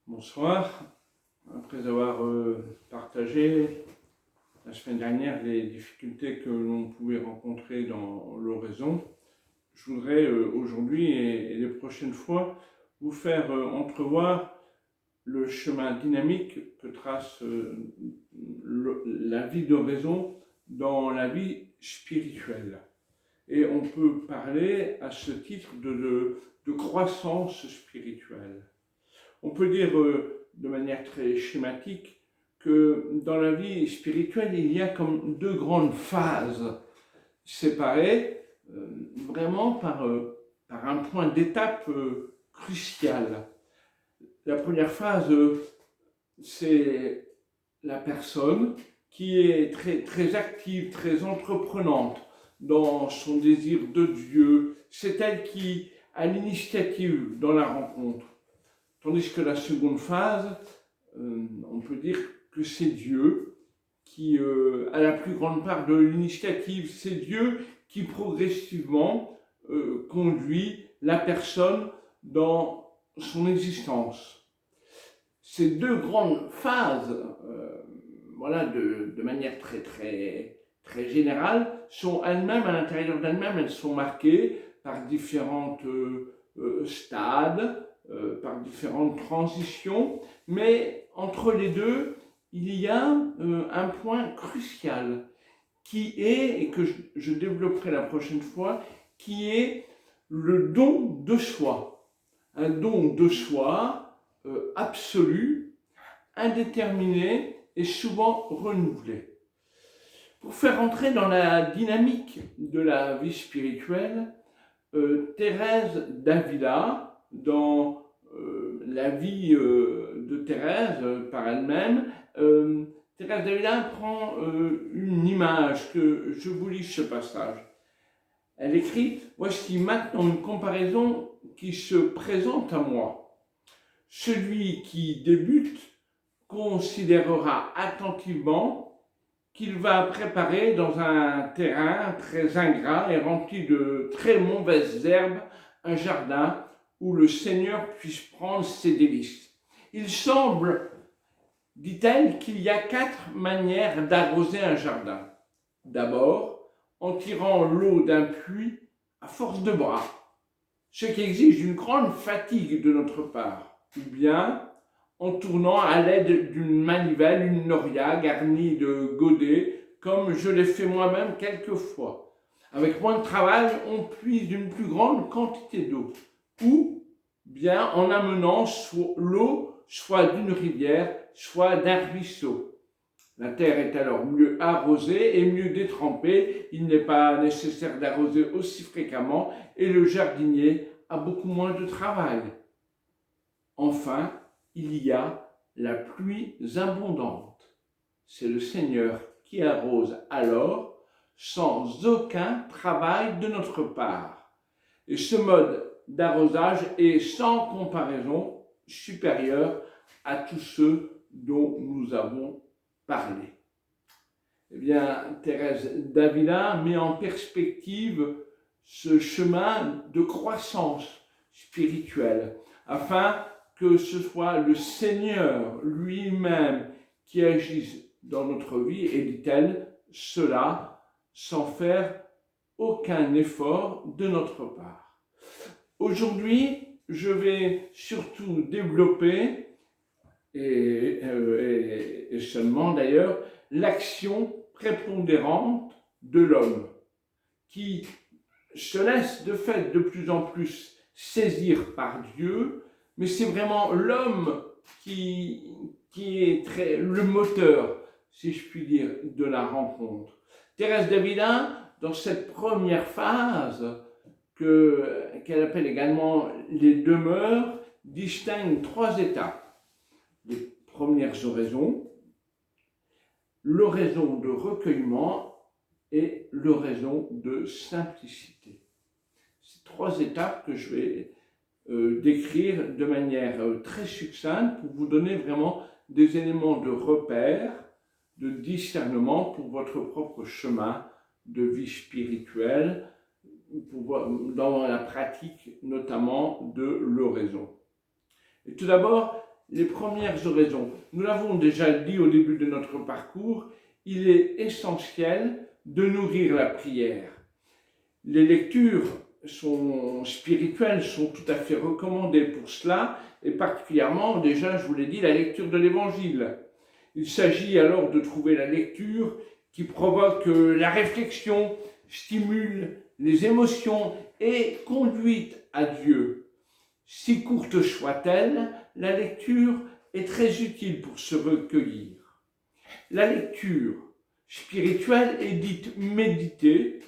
Bonsoir. Après avoir partagé la semaine dernière les difficultés que l'on pouvait rencontrer dans l'oraison, je voudrais aujourd'hui et les prochaines fois vous faire entrevoir le chemin dynamique que trace la vie d'oraison dans la vie spirituelle. Et on peut parler à ce titre de croissance spirituelle. On peut dire de manière très schématique que dans la vie spirituelle, il y a comme deux grandes phases séparées vraiment par un point d'étape crucial. La première phase, c'est la personne qui est très active, très entreprenante dans son désir de Dieu. C'est elle qui a l'initiative dans la rencontre. Tandis que la seconde phase, on peut dire que c'est Dieu qui a la plus grande part de l'initiative. C'est Dieu qui progressivement conduit la personne dans son existence. Ces deux grandes phases, de manière très générale, sont elles-mêmes, à l'intérieur d'elles-mêmes, elles sont marquées par différents stades, par différentes transitions, mais entre les deux, il y a un point crucial qui est, et que je développerai la prochaine fois, qui est le don de soi. Un don de soi absolu, indéterminé et souvent renouvelé. Pour faire entrer dans la dynamique de la vie spirituelle, Thérèse d'Avila, dans la vie de Thérèse par elle-même, Thérèse d'Avila prend une image que je vous lis ce passage. Elle écrit « Voici maintenant une comparaison qui se présente à moi. Celui qui débute considérera attentivement qu'il va préparer dans un terrain très ingrat et rempli de très mauvaises herbes un jardin où le Seigneur puisse prendre ses délices. Il semble, dit-elle, qu'il y a 4 manières d'arroser un jardin. D'abord, en tirant l'eau d'un puits à force de bras, ce qui exige une grande fatigue de notre part, ou bien en tournant à l'aide d'une manivelle une noria garnie de godets, comme je l'ai fait moi-même quelquefois. Avec moins de travail, on puise une plus grande quantité d'eau, ou bien en amenant l'eau soit d'une rivière, soit d'un ruisseau. La terre est alors mieux arrosée et mieux détrempée, il n'est pas nécessaire d'arroser aussi fréquemment et le jardinier a beaucoup moins de travail. Enfin, il y a la pluie abondante. C'est le Seigneur qui arrose alors sans aucun travail de notre part. Et ce mode d'arrosage est sans comparaison supérieur à tous ceux dont nous avons parlé. Eh bien, Thérèse d'Avila met en perspective ce chemin de croissance spirituelle afin que ce soit le Seigneur lui-même qui agisse dans notre vie, et dit-elle, cela sans faire aucun effort de notre part. Aujourd'hui, je vais surtout développer, et seulement d'ailleurs, l'action prépondérante de l'homme, qui se laisse de fait de plus en plus saisir par Dieu, mais c'est vraiment l'homme qui est le moteur, si je puis dire, de la rencontre. Thérèse d'Avila, dans cette première phase, qu'elle appelle également les demeures, distingue 3 étapes. Les premières oraisons, l'oraison de recueillement et l'oraison de simplicité. Ces 3 étapes que je vais décrire de manière très succincte pour vous donner vraiment des éléments de repère, de discernement pour votre propre chemin de vie spirituelle, dans la pratique notamment de l'oraison. Et tout d'abord, les premières oraisons. Nous l'avons déjà dit au début de notre parcours, il est essentiel de nourrir la prière. Les lectures spirituelles sont tout à fait recommandées pour cela, et particulièrement, déjà, je vous l'ai dit, la lecture de l'Évangile. Il s'agit alors de trouver la lecture qui provoque la réflexion, stimule les émotions et conduite à Dieu. Si courte soit-elle, la lecture est très utile pour se recueillir. La lecture spirituelle est dite méditer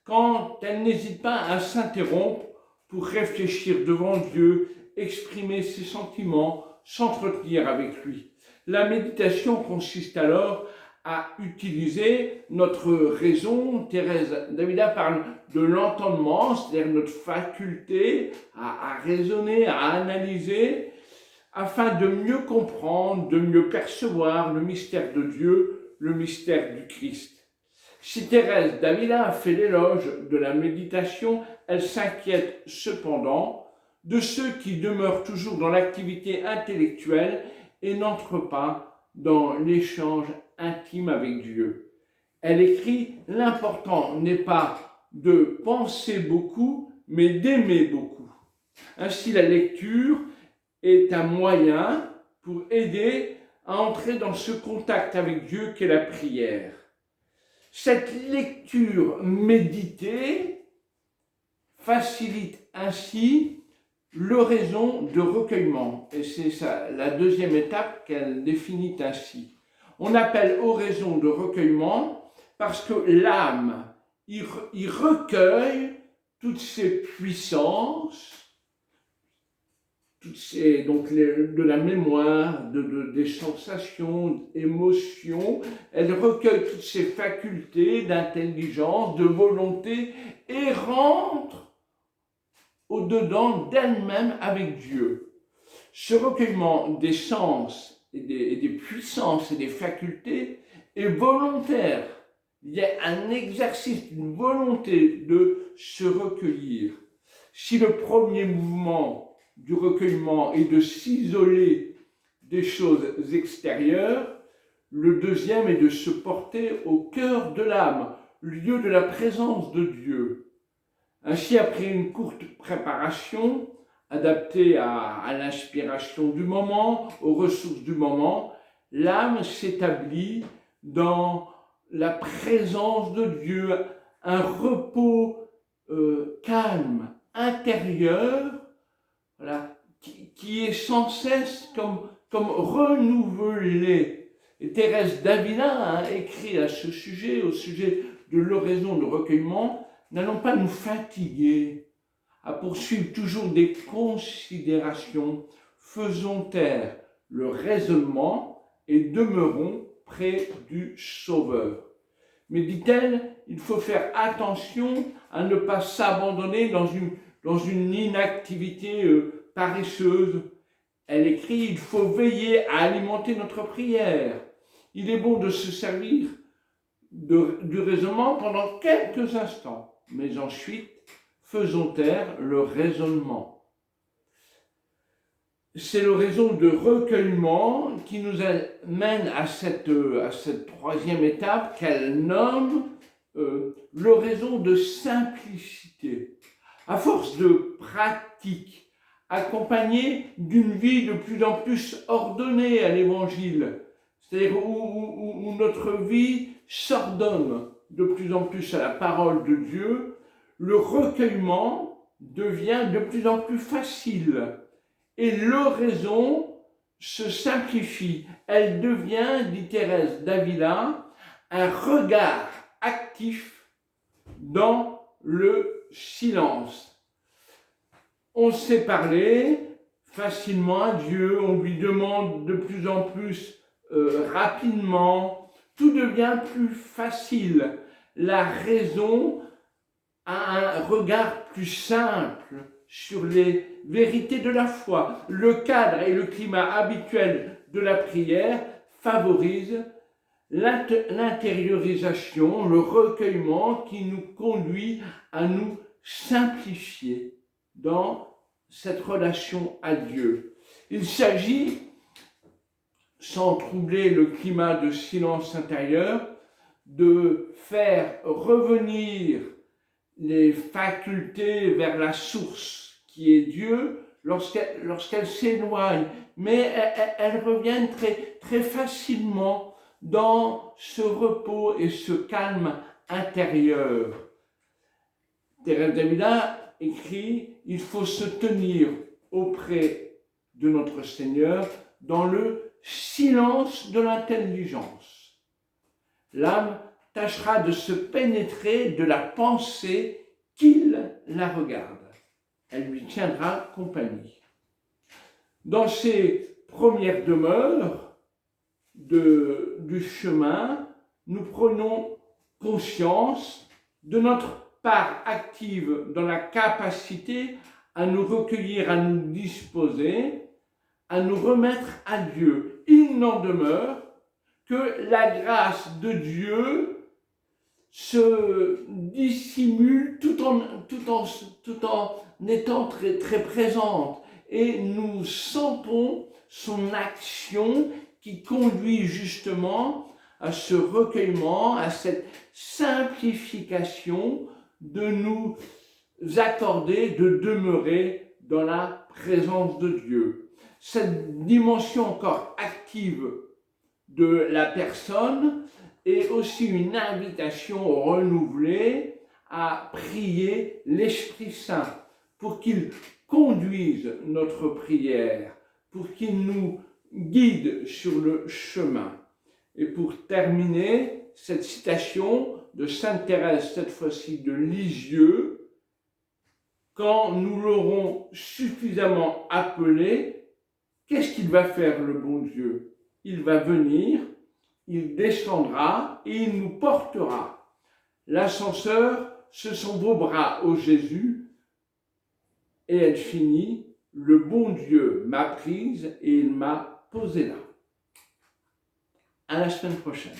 quand elle n'hésite pas à s'interrompre pour réfléchir devant Dieu, exprimer ses sentiments, s'entretenir avec lui. La méditation consiste alors à utiliser notre raison. Thérèse d'Avila parle de l'entendement, c'est-à-dire notre faculté à raisonner, à analyser, afin de mieux comprendre, de mieux percevoir le mystère de Dieu, le mystère du Christ. Si Thérèse d'Avila a fait l'éloge de la méditation, elle s'inquiète cependant de ceux qui demeurent toujours dans l'activité intellectuelle et n'entrent pas dans l'échange intime avec Dieu. Elle écrit « L'important n'est pas de penser beaucoup, mais d'aimer beaucoup ». Ainsi, la lecture est un moyen pour aider à entrer dans ce contact avec Dieu qu'est la prière. Cette lecture méditée facilite ainsi l'oraison de recueillement. Et c'est ça, la deuxième étape qu'elle définit ainsi. On appelle oraison de recueillement parce que l'âme y recueille toutes ses puissances, donc de la mémoire, des sensations, émotions. Elle recueille toutes ses facultés d'intelligence, de volonté et rentre au-dedans d'elle-même avec Dieu. Ce recueillement des sens et des puissances et des facultés est volontaire. Il y a un exercice, une volonté de se recueillir. Si le premier mouvement du recueillement est de s'isoler des choses extérieures, le deuxième est de se porter au cœur de l'âme, lieu de la présence de Dieu. Ainsi, après une courte préparation, adaptée à l'inspiration du moment, aux ressources du moment, l'âme s'établit dans la présence de Dieu, un repos calme, intérieur, voilà, qui est sans cesse comme renouvelé. Et Thérèse d'Avila a écrit à ce sujet, au sujet de l'oraison de recueillement, n'allons pas nous fatiguer à poursuivre toujours des considérations, faisons taire le raisonnement et demeurons près du Sauveur. Mais dit-elle, il faut faire attention à ne pas s'abandonner dans une inactivité paresseuse. Elle écrit, il faut veiller à alimenter notre prière. Il est bon de se servir du raisonnement pendant quelques instants, mais ensuite, faisons taire le raisonnement. C'est l'oraison de recueillement qui nous amène à cette troisième étape qu'elle nomme l'oraison de simplicité. À force de pratique, accompagnée d'une vie de plus en plus ordonnée à l'Évangile, c'est-à-dire où notre vie s'ordonne de plus en plus à la parole de Dieu, le recueillement devient de plus en plus facile et l'oraison se simplifie. Elle devient, dit Thérèse d'Avila, un regard actif dans le silence. On sait parler facilement à Dieu, on lui demande de plus en plus rapidement, tout devient plus facile. La raison a un regard plus simple sur les vérités de la foi. Le cadre et le climat habituel de la prière favorisent l'intériorisation, le recueillement qui nous conduit à nous simplifier dans cette relation à Dieu. Il s'agit sans troubler le climat de silence intérieur, de faire revenir les facultés vers la source qui est Dieu lorsqu'elles s'éloignent, mais elles reviennent très facilement dans ce repos et ce calme intérieur. Thérèse d'Avila écrit « Il faut se tenir auprès de notre Seigneur dans le silence de l'intelligence. L'âme tâchera de se pénétrer de la pensée qu'il la regarde. Elle lui tiendra compagnie. » Dans ces premières demeures du chemin, nous prenons conscience de notre part active dans la capacité à nous recueillir, à nous disposer, à nous remettre à Dieu. Il n'en demeure que la grâce de Dieu se dissimule tout en étant très présente. Et nous sentons son action qui conduit justement à ce recueillement, à cette simplification de nous accorder, de demeurer dans la présence de Dieu. Cette dimension encore active de la personne est aussi une invitation renouvelée à prier l'Esprit Saint pour qu'il conduise notre prière, pour qu'il nous guide sur le chemin. Et pour terminer, cette citation de Sainte Thérèse, cette fois-ci de Lisieux, quand nous l'aurons suffisamment appelé, qu'est-ce qu'il va faire, le bon Dieu? Il va venir, il descendra et il nous portera. L'ascenseur, ce sont vos bras, ô Jésus. Et elle finit, le bon Dieu m'a prise et il m'a posée là. À la semaine prochaine.